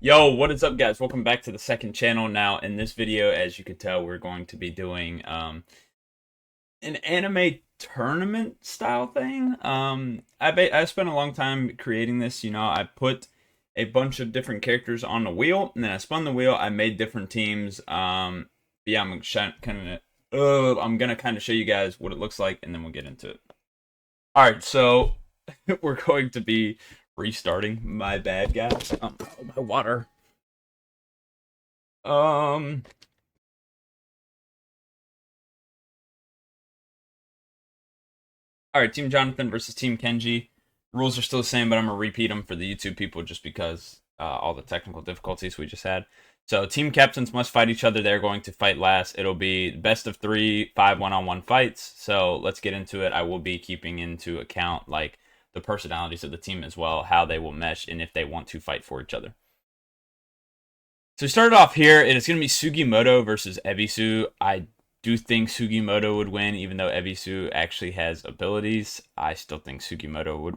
Yo, what is up, guys? Welcome back to the second channel. Now, in this video, as you can tell, we're going to be doing an anime tournament style thing. I spent a long time creating this. I put a bunch of different characters on the wheel, and then I spun the wheel. I made different teams. But yeah, I'm gonna kind of show you guys what it looks like, and then we'll get into it. All right, so we're going to be restarting. My bad, guys. Oh, my water. Um. All right, Team Jonathan versus Team Kenji. Rules are still the same, but I'm gonna repeat them for the YouTube people just because all the technical difficulties we just had. So, team captains must fight each other. They're going to fight last. It'll be best of three, 5 one-on-one fights. So let's get into it. I will be keeping into account like the personalities of the team as well, how they will mesh, and if they want to fight for each other. So we started off here. It is going to be Sugimoto versus Ebisu. I do think Sugimoto would win, even though Ebisu actually has abilities. I still think Sugimoto would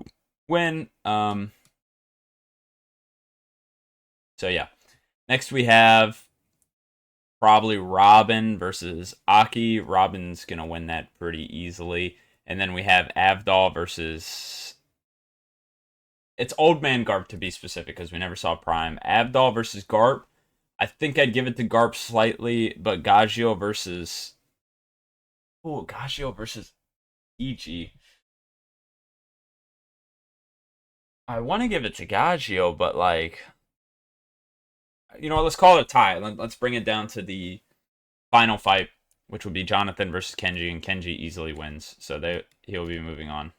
win. So yeah. Next we have probably Robin versus Aki. Robin's going to win that pretty easily. And then we have Avdol versus... It's Old Man Garp to be specific, because we never saw Prime. Avdol versus Garp. I think I'd give it to Garp slightly, but Gagio versus... Oh, Gagio versus EG. I want to give it to Gagio, but like, let's call it a tie. Let's bring it down to the final fight, which would be Jonathan versus Kenji, and Kenji easily wins, so he'll be moving on.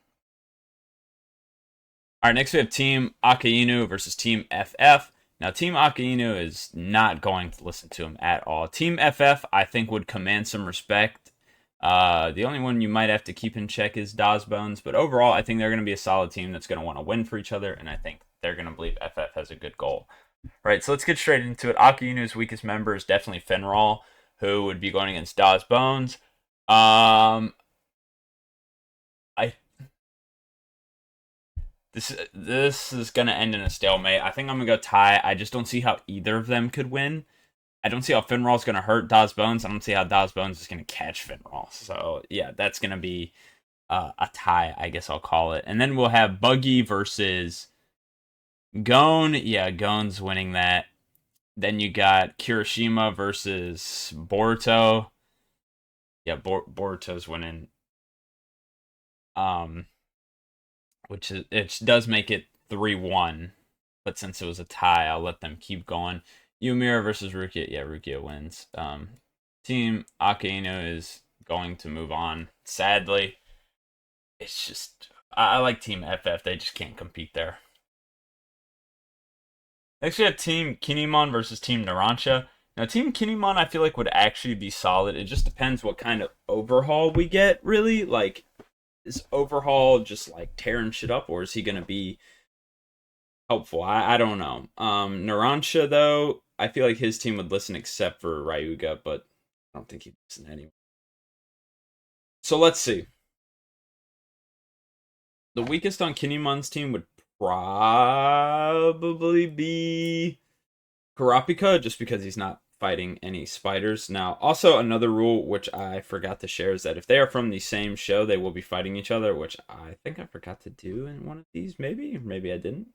All right, next we have Team Akainu versus Team FF. Now, Team Akainu is not going to listen to him at all. Team FF, I think, would command some respect. The only one you might have to keep in check is Dazbones, but overall, I think they're going to be a solid team that's going to want to win for each other, and I think they're going to believe FF has a good goal. All right, so let's get straight into it. Akainu's weakest member is definitely Finral, who would be going against Dazbones. I this is gonna end in a stalemate. I think I'm gonna go tie. I just don't see how either of them could win. I don't see how Finral's gonna hurt Dazbones. I don't see how Dazbones is gonna catch Finral. So yeah, that's gonna be a tie, I guess I'll call it. And then we'll have Buggy versus Gon. Yeah, Gon's winning that. Then you got Kirishima versus Boruto. Yeah, Boruto's winning. Um, which is, it does make it 3-1. But since it was a tie, I'll let them keep going. Ymir versus Rukia. Yeah, Rukia wins. Team Akainu is going to move on. Sadly, it's just I like Team FF. They just can't compete there. Next, we have Team Kinemon versus Team Narancia. Now, Team Kinemon, I feel like would actually be solid. It just depends what kind of overhaul we get. Really, like, is overhaul just like tearing shit up, or is he gonna be helpful? I don't know. Narancia though, I feel like his team would listen except for Ryuga, but I don't think he'd listen anyway. So let's see. The weakest on Kinemon's team would probably be Kurapika, just because he's not fighting any spiders. Now, also another rule which I forgot to share is that if they are from the same show, they will be fighting each other, which I think I forgot to do in one of these, maybe? Maybe I didn't.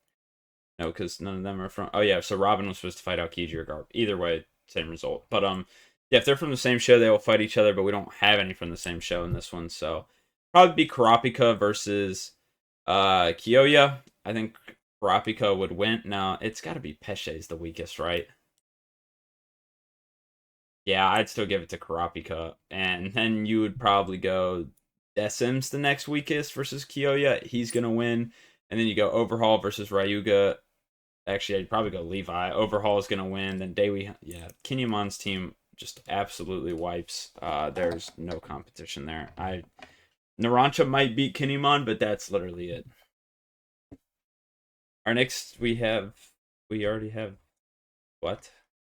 No, because none of them are from... Oh, yeah, so Robin was supposed to fight Aokiji or Garp. Either way, same result. But, yeah, if they're from the same show, they will fight each other, but we don't have any from the same show in this one, so... Probably be Kurapika versus Kyoya. I think Kurapika would win. No, it's got to be Pesce's the weakest, right? Yeah, I'd still give it to Kurapika. And then you would probably go Decim's the next weakest versus Kyoya. He's going to win. And then you go Overhaul versus Ryuga. Actually, I'd probably go Levi. Overhaul is going to win. Then Dewi, yeah, Kinyamon's team just absolutely wipes. There's no competition there. Narancia might beat Kinemon, but that's literally it. Our next, we already have, what?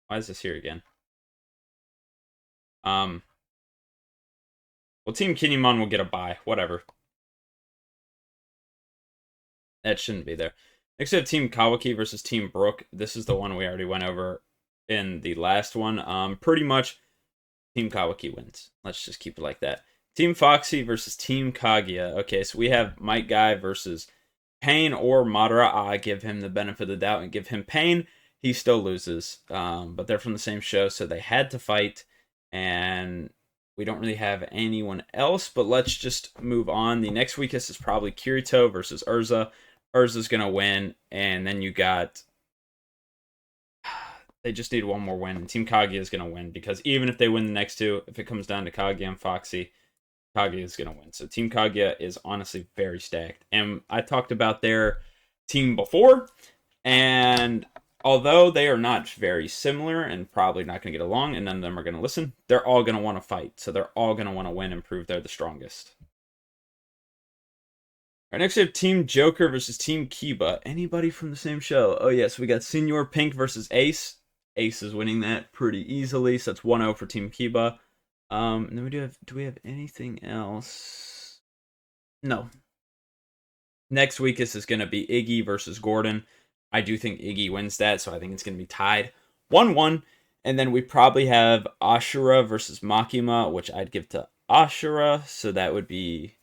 Why is this here again? Um, well, Team Kinemon will get a bye. Whatever. That shouldn't be there. Next, we have Team Kawaki versus Team Brook. This is the one we already went over in the last one. Pretty much Team Kawaki wins. Let's just keep it like that. Team Foxy versus Team Kaguya. Okay, so we have Might Guy versus Pain or Madara. I give him the benefit of the doubt and give him Pain. He still loses. But they're from the same show, so they had to fight. And we don't really have anyone else, but let's just move on. The next weakest is probably Kirito versus Urza. Urza's going to win. And then you got... They just need one more win. And Team Kaguya is going to win because even if they win the next two, if it comes down to Kaguya and Foxy, Kaguya is going to win. So Team Kaguya is honestly very stacked. And I talked about their team before, and although they are not very similar and probably not going to get along, and none of them are going to listen, they're all going to want to fight. So they're all going to want to win and prove they're the strongest. All right, next we have Team Joker versus Team Kiba. Anybody from the same show? Oh, yes, we got Senior Pink versus Ace. Ace is winning that pretty easily, so that's 1-0 for Team Kiba. And then do we have anything else? No. Next weakest is going to be Iggy versus Gordon. I do think Iggy wins that, so I think it's going to be tied 1-1. And then we probably have Ashura versus Makima, which I'd give to Ashura, so that would be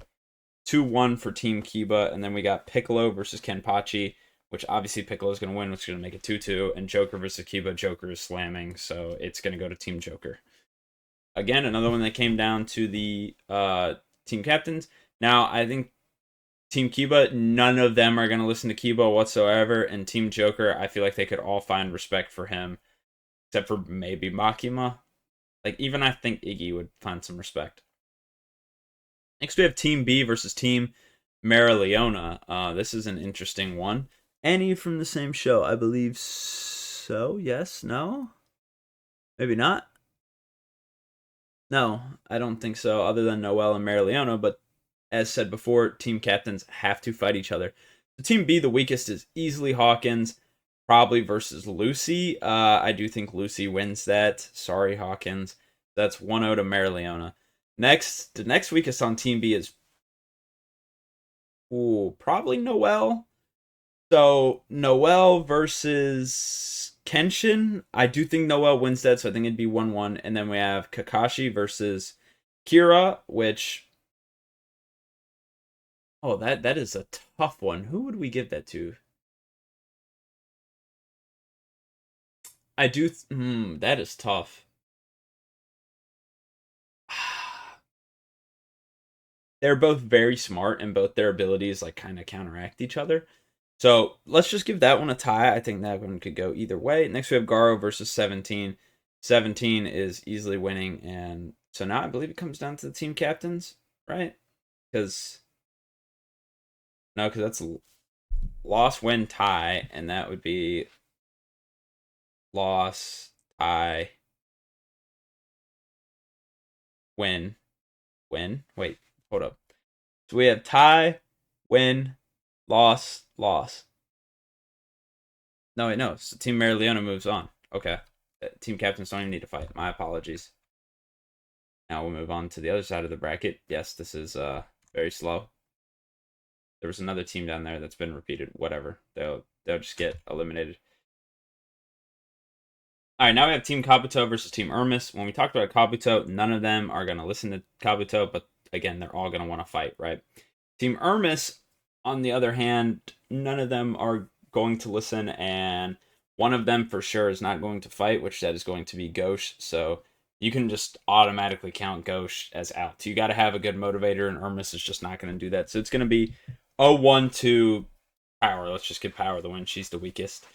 2-1 for Team Kiba. And then we got Piccolo versus Kenpachi, which obviously Piccolo is going to win, which is going to make it 2-2. And Joker versus Kiba, Joker is slamming, so it's going to go to Team Joker. Again, another one that came down to the team captains. Now, I think Team Kiba, none of them are going to listen to Kiba whatsoever. And Team Joker, I feel like they could all find respect for him, except for maybe Makima. Like, even I think Iggy would find some respect. Next, we have Team B versus Team Marileona. This is an interesting one. Any from the same show? I believe so. Yes? No? Maybe not? No, I don't think so, other than Noel and Marileona. But as said before, team captains have to fight each other. So Team B, the weakest is easily Hawkins, probably versus Lucy. I do think Lucy wins that. Sorry, Hawkins. That's 1-0 to Marileona. Next, the next weakest on Team B is probably Noel. So Noel versus Kenshin. I do think Noel wins that, so I think it'd be 1-1. And then we have Kakashi versus Kira, which... Oh, that is a tough one. Who would we give that to? I do... that is tough. They're both very smart, and both their abilities like kind of counteract each other. So let's just give that one a tie. I think that one could go either way. Next, we have Garo versus 17. 17 is easily winning, and so now I believe it comes down to the team captains, right? Because that's loss, win, tie, and that would be loss, tie, win. Wait, hold up. So we have tie, win, loss. No, wait, no. So Team Marileona moves on. Okay. Team captains don't even need to fight. My apologies. Now we'll move on to the other side of the bracket. Yes, this is very slow. There was another team down there that's been repeated. Whatever. They'll just get eliminated. All right, now we have Team Kabuto versus Team Ermis. When we talked about Kabuto, none of them are going to listen to Kabuto, but again, they're all going to want to fight, right? Team Ermis, on the other hand, none of them are going to listen, and one of them for sure is not going to fight, which that is going to be Ghosh. So you can just automatically count Ghosh as out. You got to have a good motivator, and Ermis is just not going to do that. So it's going to be 0-1 to Power. Let's just give Power the win. She's the weakest.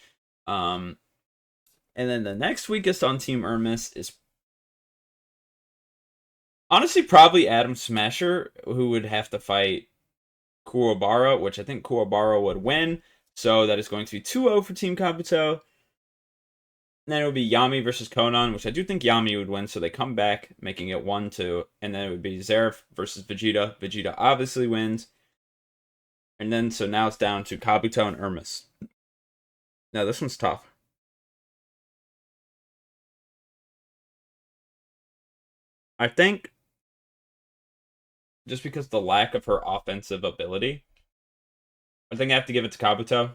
And then the next weakest on Team Ermis is honestly probably Adam Smasher, who would have to fight Kuwabara, which I think Kuwabara would win. So that is going to be 2-0 for Team Kabuto. And then it would be Yami versus Konan, which I do think Yami would win. So they come back, making it 1-2. And then it would be Zeref versus Vegeta. Vegeta obviously wins. And then, so now it's down to Kabuto and Ermis. Now, this one's tough. I think just because the lack of her offensive ability, I think I have to give it to Kabuto.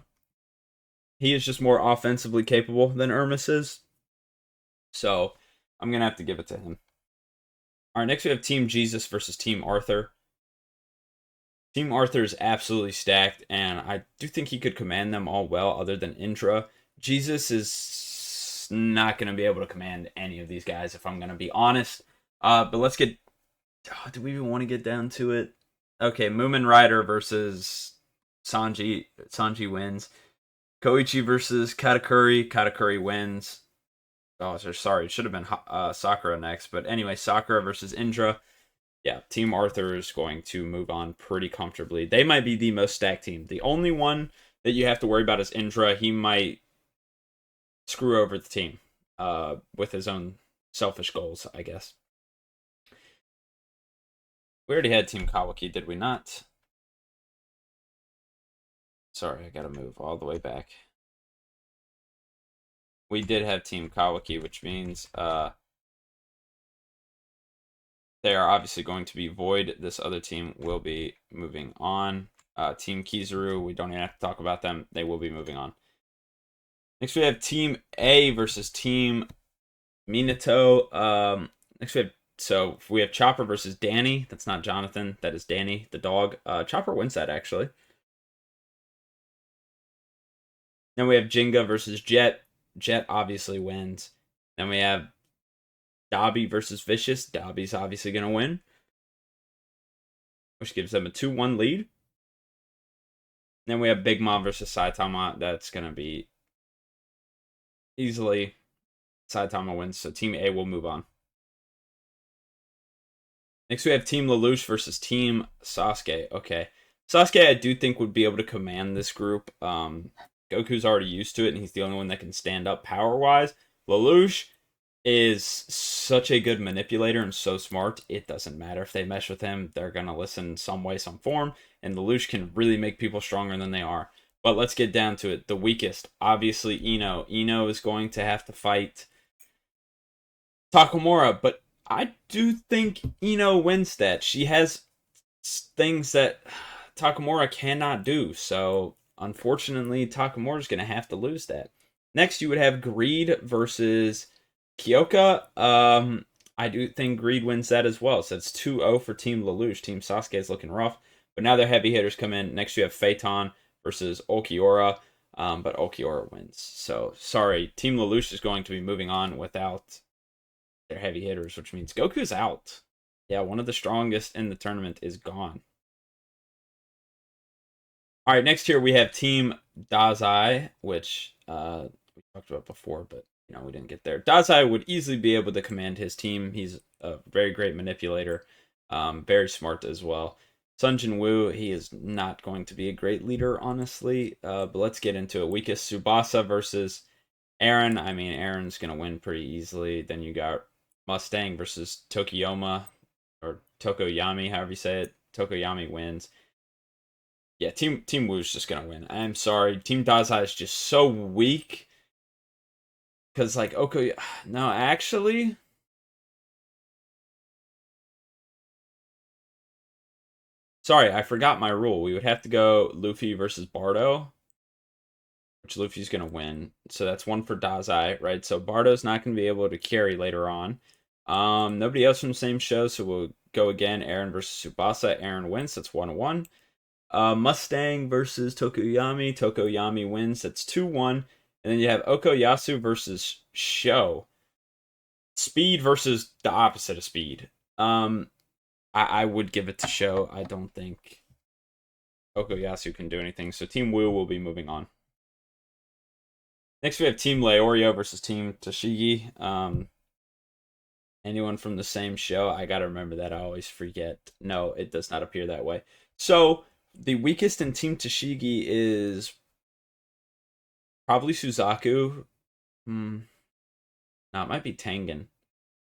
He is just more offensively capable than Ermis is. So I'm going to have to give it to him. All right, next we have Team Jesus versus Team Arthur. Team Arthur is absolutely stacked, and I do think he could command them all well, other than Indra. Jesus is not going to be able to command any of these guys, if I'm going to be honest. But let's get. Oh, do we even want to get down to it? Okay, Moomin Rider versus Sanji. Sanji wins. Koichi versus Katakuri. Katakuri wins. Oh, sorry. It should have been Sakura next. But anyway, Sakura versus Indra. Yeah, Team Arthur is going to move on pretty comfortably. They might be the most stacked team. The only one that you have to worry about is Indra. He might screw over the team with his own selfish goals, I guess. We already had Team Kawaki, did we not? Sorry, I gotta move all the way back. We did have Team Kawaki, which means they are obviously going to be void. This other team will be moving on. Team Kizaru, we don't even have to talk about them. They will be moving on. Next we have Team A versus Team Minato. Next we have Chopper versus Danny. That's not Jonathan. That is Danny, the dog. Chopper wins that, actually. Then we have Jinga versus Jet. Jet obviously wins. Then we have Dabi versus Vicious. Dabi's obviously going to win, which gives them a 2-1 lead. Then we have Big Mom versus Saitama. That's going to be easily Saitama wins, so Team A will move on. Next, we have Team Lelouch versus Team Sasuke. Okay. Sasuke, I do think, would be able to command this group. Goku's already used to it, and he's the only one that can stand up power-wise. Lelouch is such a good manipulator and so smart. It doesn't matter if they mesh with him. They're going to listen some way, some form, and Lelouch can really make people stronger than they are. But let's get down to it. The weakest, obviously, Ino. Ino is going to have to fight Takamura, but I do think Ino wins that. She has things that Takamura cannot do, so unfortunately, Takamura's going to have to lose that. Next, you would have Greed versus Kyoka. I do think Greed wins that as well. So it's 2-0 for Team Lelouch. Team Sasuke is looking rough, but now their heavy hitters come in. Next, you have Phaeton versus Ulquiorra, but Ulquiorra wins. So sorry, Team Lelouch is going to be moving on without their heavy hitters, which means Goku's out. Yeah, one of the strongest in the tournament is gone. All right, next here we have Team Dazai, which we talked about before, but we didn't get there. Dazai would easily be able to command his team. He's a very great manipulator, very smart as well. Sun Jin Woo, he is not going to be a great leader, honestly. But let's get into it. Weakest Tsubasa versus Aaron. I mean, Aaron's gonna win pretty easily. Then you got Mustang versus Tokiyama or Tokoyami, however you say it. Tokoyami wins. Yeah, Team Woo's just gonna win. I'm sorry, Team Dazai is just so weak. Cause like no, actually, sorry, I forgot my rule. We would have to go Luffy versus Bardo, which Luffy's gonna win. So that's one for Dazai, right? So Bardo's not gonna be able to carry later on. Nobody else from the same show, so we'll go again. Aaron versus Tsubasa. Aaron wins. That's 1-1. Mustang versus Tokoyami. Tokoyami wins. That's 2-1. And then you have Okuyasu versus Sho. Speed versus the opposite of Speed. I would give it to Sho. I don't think Okuyasu can do anything. So Team Woo will be moving on. Next we have Team Leorio versus Team Tashigi. Anyone from the same show? I gotta remember that. I always forget. No, it does not appear that way. So the weakest in Team Tashigi is probably Suzaku. No, it might be Tengen.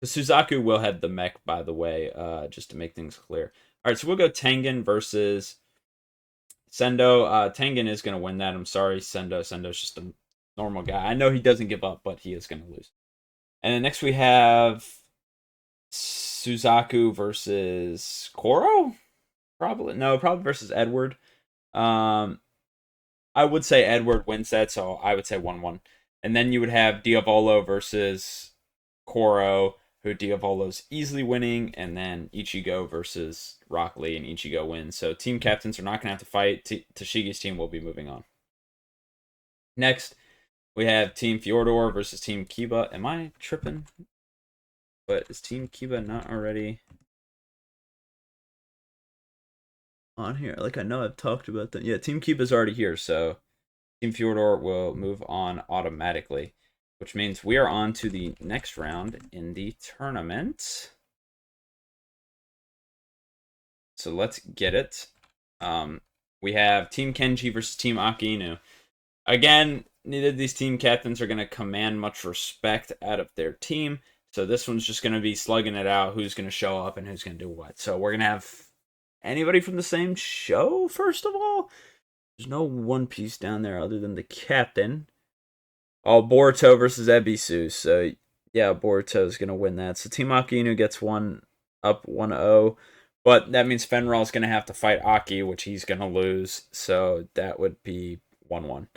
The Suzaku will have the mech, by the way, just to make things clear. All right, so we'll go Tengen versus Sendo. Tengen is going to win that. I'm sorry, Sendo. Sendo's just a normal guy. I know he doesn't give up, but he is going to lose. And then next we have Suzaku versus Koro? Probably versus Edward. I would say Edward wins that, so I would say 1-1. And then you would have Diavolo versus Koro, who Diavolo's easily winning, and then Ichigo versus Rock Lee, and Ichigo wins. So team captains are not going to have to fight. Tashigi's team will be moving on. Next, we have Team Fyodor versus Team Kiba. Am I tripping? But is Team Kiba not already on here? Like, I know I've talked about that. Yeah, Team Kiba's already here, so Team Fyodor will move on automatically, which means we are on to the next round in the tournament. So let's get it. We have Team Kenji versus Team Aki Inu. Again, neither of these team captains are going to command much respect out of their team. So this one's just going to be slugging it out, who's going to show up and who's going to do what. So we're going to have anybody from the same show, first of all. There's no One Piece down there other than the captain. Oh, Boruto versus Ebisu. So, yeah, Boruto's going to win that. So Team Aki Inu gets one up 1-0. But that means Fenrir's going to have to fight Aki, which he's going to lose. So that would be 1-1.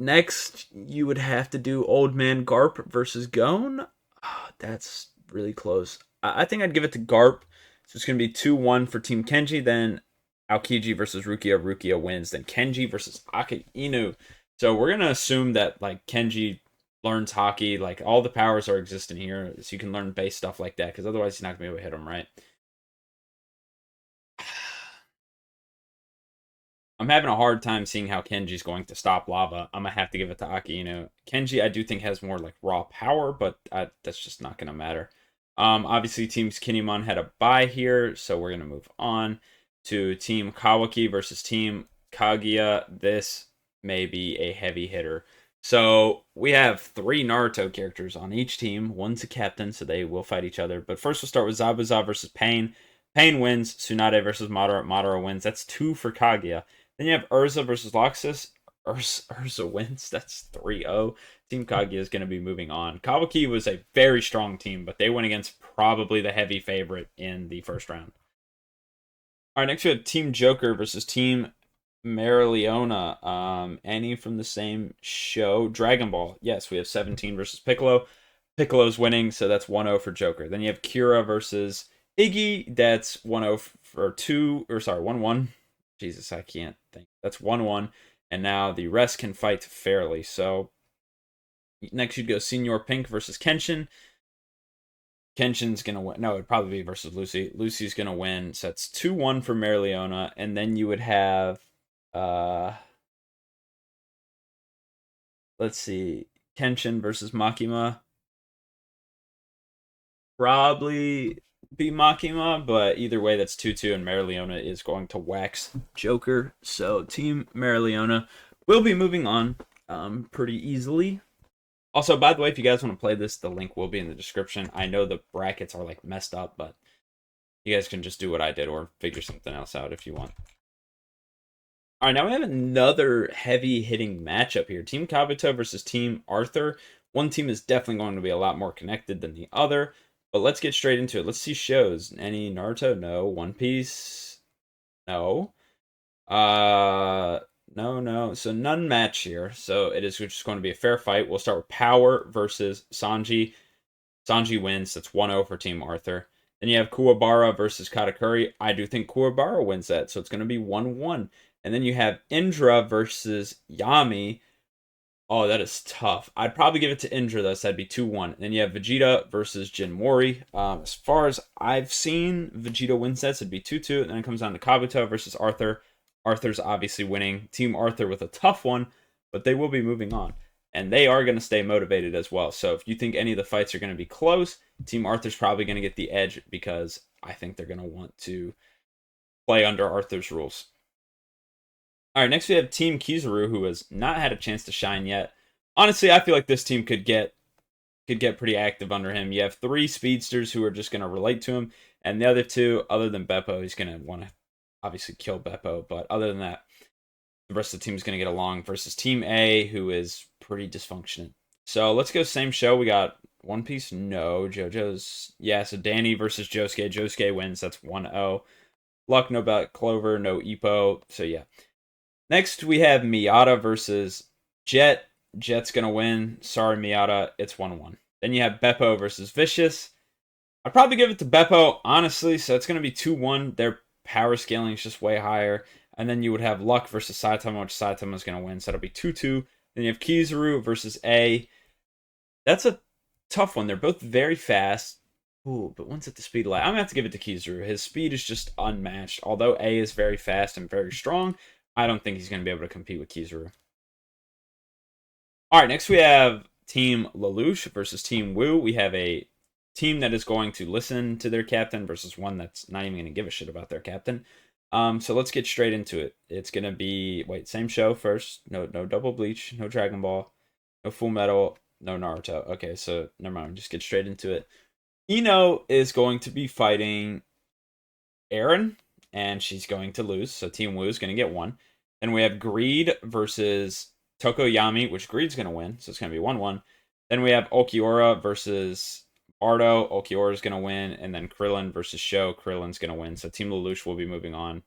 Next, you would have to do Old Man Garp versus Gon. Oh, that's really close. I think I'd give it to Garp. So it's going to be 2-1 for Team Kenji. Then Aokiji versus Rukia. Rukia wins. Then Kenji versus Aki Inu. So we're going to assume that like Kenji learns hockey. Like all the powers are existing here. So you can learn base stuff like that. Because otherwise he's not going to be able to hit him, right? I'm having a hard time seeing how Kenji's going to stop lava. I'm gonna have to give it to Aki Inu. Kenji, I do think has more like raw power, but that's just not gonna matter. Obviously, Teams Kinemon had a bye here, so we're gonna move on to Team Kawaki versus Team Kaguya. This may be a heavy hitter. So we have 3 Naruto characters on each team. One's a captain, so they will fight each other. But first, we'll start with Zabuza versus Pain. Pain wins. Tsunade versus Madara. Madara wins. That's 2 for Kaguya. Then you have Urza versus Loxus. Urza wins. That's 3-0. Team Kaguya is going to be moving on. Kawaki was a very strong team, but they went against probably the heavy favorite in the first round. All right, next we have Team Joker versus Team Mereoleona. Any from the same show? Dragon Ball. Yes, we have 17 versus Piccolo. Piccolo's winning, so that's 1-0 for Joker. Then you have Kira versus Iggy. That's 1-0 for 1-1. Jesus, I can't think. That's 1-1. And now the rest can fight fairly. So next you'd go Senior Pink versus Kenshin. Kenshin's going to win. No, it'd probably be versus Lucy. Lucy's going to win. So that's 2-1 for Mereoleona. And then you would have, let's see, Kenshin versus Makima. Probably be Makima, but either way, that's 2-2, and Mereoleona is going to wax Joker. So Team Mereoleona will be moving on pretty easily. Also, by the way, if you guys want to play this, the link will be in the description. I know the brackets are like messed up, but you guys can just do what I did or figure something else out if you want. All right, now we have another heavy-hitting matchup here. Team Kabuto versus Team Arthur. One team is definitely going to be a lot more connected than the other. But let's get straight into it. Let's see shows. Any Naruto? No. One Piece? No. No. So none match here. So it is just going to be a fair fight. We'll start with Power versus Sanji. Sanji wins. That's 1-0 for Team Arthur. Then you have Kuwabara versus Katakuri. I do think Kuwabara wins that. So it's going to be 1-1. And then you have Indra versus Yami. Oh, that is tough. I'd probably give it to Indra, though, so that'd be 2-1. Then you have Vegeta versus Jin Mori. As far as I've seen, Vegeta wins that, so it'd be 2-2. And then it comes down to Kabuto versus Arthur. Arthur's obviously winning. Team Arthur with a tough one, but they will be moving on. And they are going to stay motivated as well. So if you think any of the fights are going to be close, Team Arthur's probably going to get the edge because I think they're going to want to play under Arthur's rules. All right, next we have Team Kizaru, who has not had a chance to shine yet. Honestly, I feel like this team could get pretty active under him. You have 3 speedsters who are just going to relate to him, and the other 2, other than Beppo, he's going to want to obviously kill Beppo. But other than that, the rest of the team is going to get along versus Team A, who is pretty dysfunctional. So let's go same show. We got One Piece. No. JoJo's. Yeah, so Danny versus Josuke. Josuke wins. That's 1-0. Luck, no Black Clover, no Ippo. So yeah. Next, we have Miata versus Jet. Jet's going to win. Sorry, Miata. It's 1-1. Then you have Beppo versus Vicious. I'd probably give it to Beppo, honestly. So it's going to be 2-1. Their power scaling is just way higher. And then you would have Luck versus Saitama, which Saitama's going to win. So it'll be 2-2. Then you have Kizaru versus A. That's a tough one. They're both very fast. Ooh, but one's at the speed lag. I'm gonna have to give it to Kizaru. His speed is just unmatched. Although A is very fast and very strong, I don't think he's gonna be able to compete with Kizaru. All right, next we have Team Lelouch versus Team Wu. We have a team that is going to listen to their captain versus one that's not even going to give a shit about their captain. So let's get straight into it. It's going to be, same show first. No Double Bleach, no Dragon Ball, no Full Metal, no Naruto. Okay, so never mind. Just get straight into it. Ino is going to be fighting Aaron, and she's going to lose. So Team Wu is going to get one. Then we have Greed versus Tokoyami, which Greed's going to win. So it's going to be 1-1. Then we have Ulquiorra versus Bardo. Ulquiorra is going to win. And then Krillin versus Sho. Krillin's going to win. So Team Lelouch will be moving on.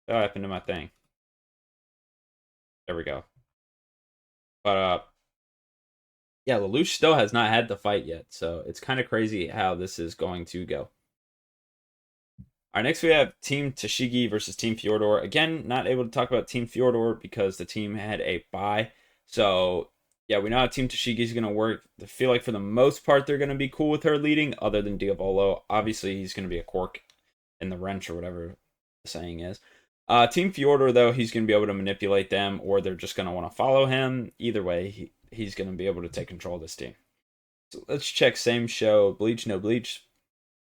What happened to my thing? There we go. But, yeah, Lelouch still has not had the fight yet. So it's kind of crazy how this is going to go. All right, next we have Team Tashigi versus Team Fyodor. Again, not able to talk about Team Fyodor because the team had a bye. So, yeah, we know how Team Tashigi is going to work. I feel like for the most part, they're going to be cool with her leading, other than Diavolo. Obviously, he's going to be a cork in the wrench or whatever the saying is. Team Fyodor, though, he's going to be able to manipulate them, or they're just going to want to follow him. Either way, he's going to be able to take control of this team. So let's check same show. Bleach, no Bleach.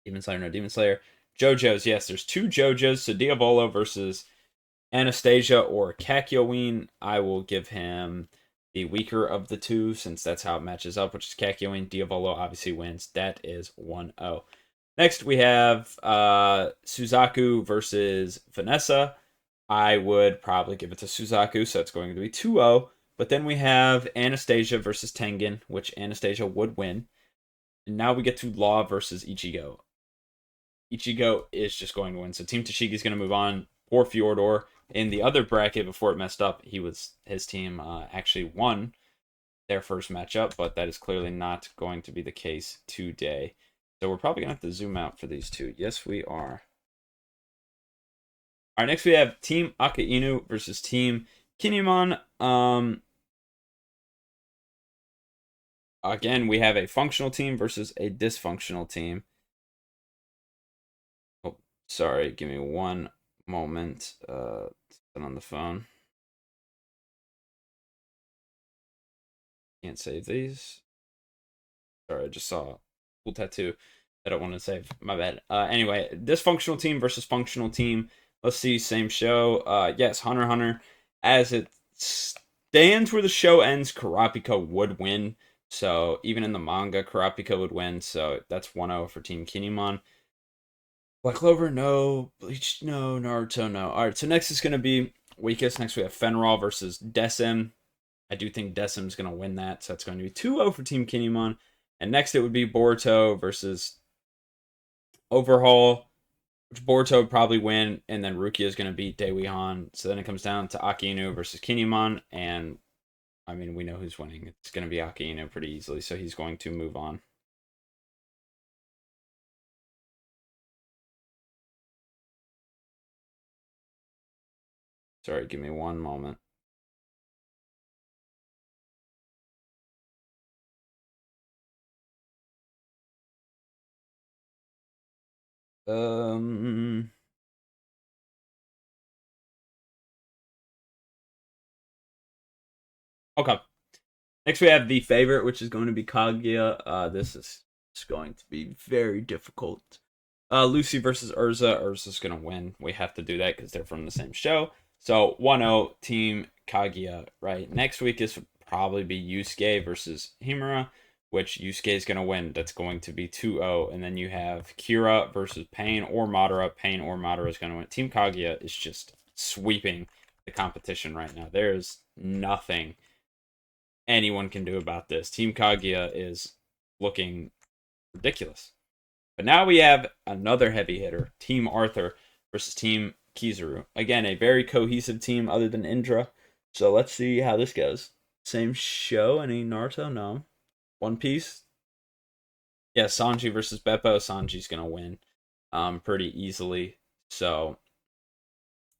Demon Slayer, no Demon Slayer. JoJo's, yes, there's two JoJo's. So Diavolo versus Anastasia or Kakyoin. I will give him the weaker of the two since that's how it matches up, which is Kakyoin. Diavolo obviously wins. That is 1-0. Next, we have Suzaku versus Vanessa. I would probably give it to Suzaku, so it's going to be 2-0. But then we have Anastasia versus Tengen, which Anastasia would win. And now we get to Law versus Ichigo. Ichigo is just going to win. So Team Tashigi is going to move on for Fyodor. In the other bracket, before it messed up, his team actually won their first matchup, but that is clearly not going to be the case today. So we're probably going to have to zoom out for these two. Yes, we are. All right, next we have Team Akainu versus Team Kinemon. Again, we have a functional team versus a dysfunctional team. Sorry, give me one moment. On the phone. Can't save these. Sorry, I just saw a cool tattoo that I want to save. My bad. Anyway, dysfunctional team versus functional team. Let's see, same show. Yes, Hunter x Hunter. As it stands where the show ends, Kurapika would win. So even in the manga, Kurapika would win. So that's 1-0 for Team Kinemon. Black Clover, no. Bleach, no. Naruto, no. All right, so next is going to be weakest. Next we have Fenral versus Decim. I do think Decim's going to win that, so that's going to be 2-0 for Team Kinemon. And next it would be Boruto versus Overhaul, which Boruto would probably win, and then Rukia is going to beat Daewihan. So then it comes down to Akainu versus Kinemon, and I mean, we know who's winning. It's going to be Akainu pretty easily, so he's going to move on. Sorry, give me one moment. Okay. Next we have the favorite, which is going to be Kaguya. This is going to be very difficult. Lucy versus Urza. Urza's going to win. We have to do that because they're from the same show. So 1-0 Team Kaguya, right? Next week is probably be Yusuke versus Himura, which Yusuke is going to win. That's going to be 2-0. And then you have Kira versus Pain or Madara. Pain or Madara is going to win. Team Kaguya is just sweeping the competition right now. There is nothing anyone can do about this. Team Kaguya is looking ridiculous. But now we have another heavy hitter, Team Arthur versus Team Kizaru. Again, a very cohesive team other than Indra. So let's see how this goes. Same show. Any Naruto? No. One Piece? Yeah, Sanji versus Beppo. Sanji's going to win pretty easily. So,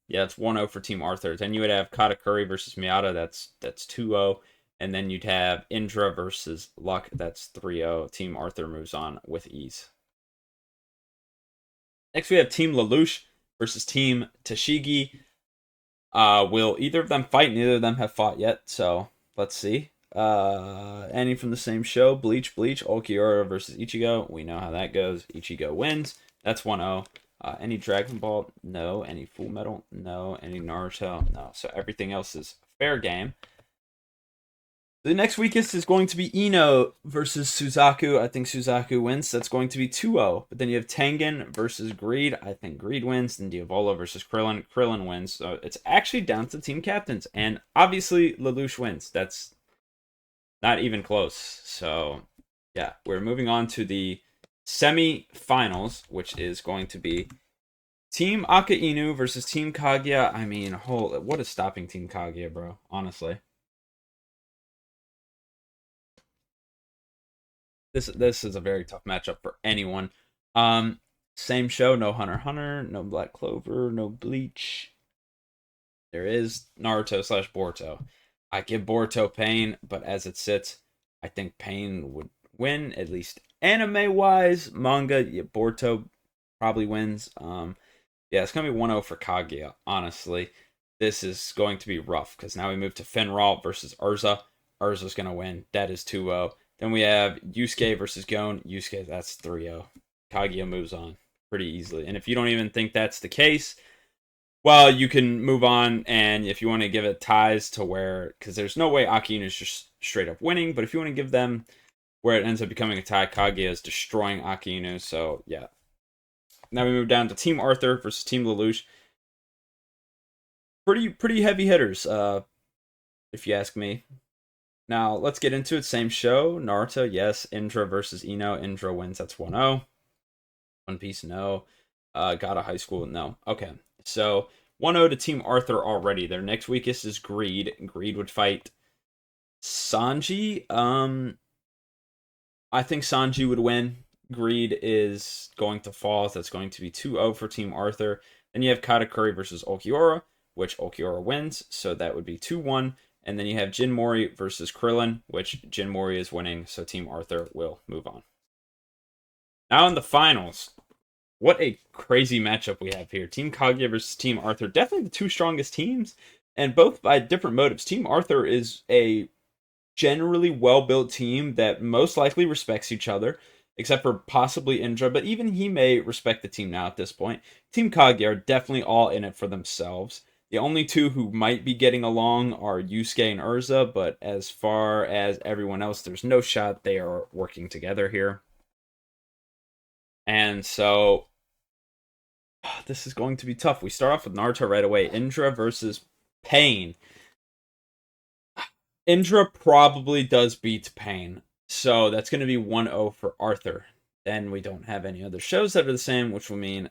yeah, it's 1-0 for Team Arthur. Then you would have Katakuri versus Miyata. That's 2-0. And then you'd have Indra versus Luck. That's 3-0. Team Arthur moves on with ease. Next, we have Team Lelouch versus Team Tashigi. Will either of them fight? Neither of them have fought yet, so let's see. Any from the same show, Bleach, Ulquiorra versus Ichigo. We know how that goes. Ichigo wins. That's 1-0. Any Dragon Ball? No. Any Full Metal? No. Any Naruto? No. So everything else is fair game. The next weakest is going to be Ino versus Suzaku. I think Suzaku wins. That's going to be 2-0. But then you have Tengen versus Greed. I think Greed wins. Then Diavolo versus Krillin. Krillin wins. So it's actually down to team captains. And obviously, Lelouch wins. That's not even close. So, yeah. We're moving on to the semi-finals, which is going to be Team Aka Inu versus Team Kaguya. I mean, what is stopping Team Kaguya, bro? Honestly. This is a very tough matchup for anyone. Same show, no Hunter x Hunter, no Black Clover, no Bleach. There is Naruto / Boruto. I give Boruto Pain, but as it sits, I think Pain would win, at least anime-wise. Manga, yeah, Boruto probably wins. Yeah, it's gonna be 1-0 for Kaguya, honestly. This is going to be rough, because now we move to Finral versus Urza. Urza's gonna win. That is 2-0. Then we have Yusuke versus Gon. Yusuke, that's 3-0. Kaguya moves on pretty easily. And if you don't even think that's the case, well, you can move on. And if you want to give it ties to where, because there's no way Aka Inu is just straight up winning, but if you want to give them where it ends up becoming a tie, Kaguya is destroying Aka Inu. So, yeah. Now we move down to Team Arthur versus Team Lelouch. Pretty heavy hitters, if you ask me. Now, let's get into it. Same show. Naruto, yes. Indra versus Ino. Indra wins. That's 1-0. One Piece, no. Got a High School, no. Okay. So, 1-0 to Team Arthur already. Their next weakest is Greed. Greed would fight Sanji. I think Sanji would win. Greed is going to fall. So that's going to be 2-0 for Team Arthur. Then you have Katakuri versus Ulquiorra, which Ulquiorra wins. So that would be 2-1. And then you have Jin Mori versus Krillin, which Jin Mori is winning, so Team Arthur will move on. Now in the finals, what a crazy matchup we have here. Team Kaguya versus Team Arthur, definitely the two strongest teams, and both by different motives. Team Arthur is a generally well-built team that most likely respects each other, except for possibly Indra, but even he may respect the team now at this point. Team Kaguya are definitely all in it for themselves. The only two who might be getting along are Yusuke and Urza, but as far as everyone else, there's no shot they are working together here. And so, this is going to be tough. We start off with Naruto right away. Indra versus Pain. Indra probably does beat Pain, so that's going to be 1-0 for Arthur. Then we don't have any other shows that are the same, which will mean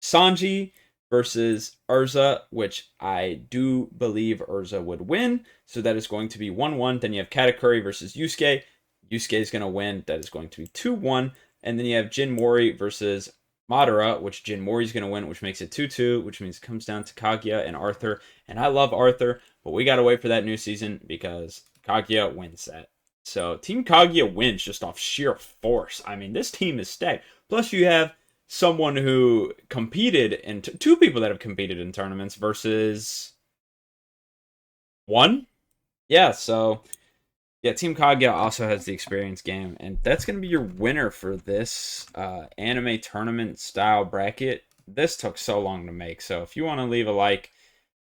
Sanji versus Urza, which I do believe Urza would win. So that is going to be 1-1. Then you have Katakuri versus Yusuke. Yusuke is going to win. That is going to be 2-1. And then you have Jin Mori versus Madara, which Jin Mori is going to win, which makes it 2-2, which means it comes down to Kaguya and Arthur. And I love Arthur, but we got to wait for that new season because Kaguya wins that. So Team Kaguya wins just off sheer force. I mean, this team is stacked. Plus you have someone who competed in two people that have competed in tournaments versus one. Yeah, so yeah, Team Kaguya also has the experience game, and that's going to be your winner for this anime tournament style bracket. This took so long to make, so if you want to leave a like,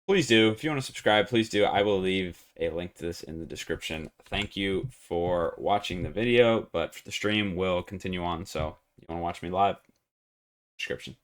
please do. If you want to subscribe, please do. I will leave a link to this in the description. Thank you for watching the video, but the stream will continue on, so you want to watch me live, description.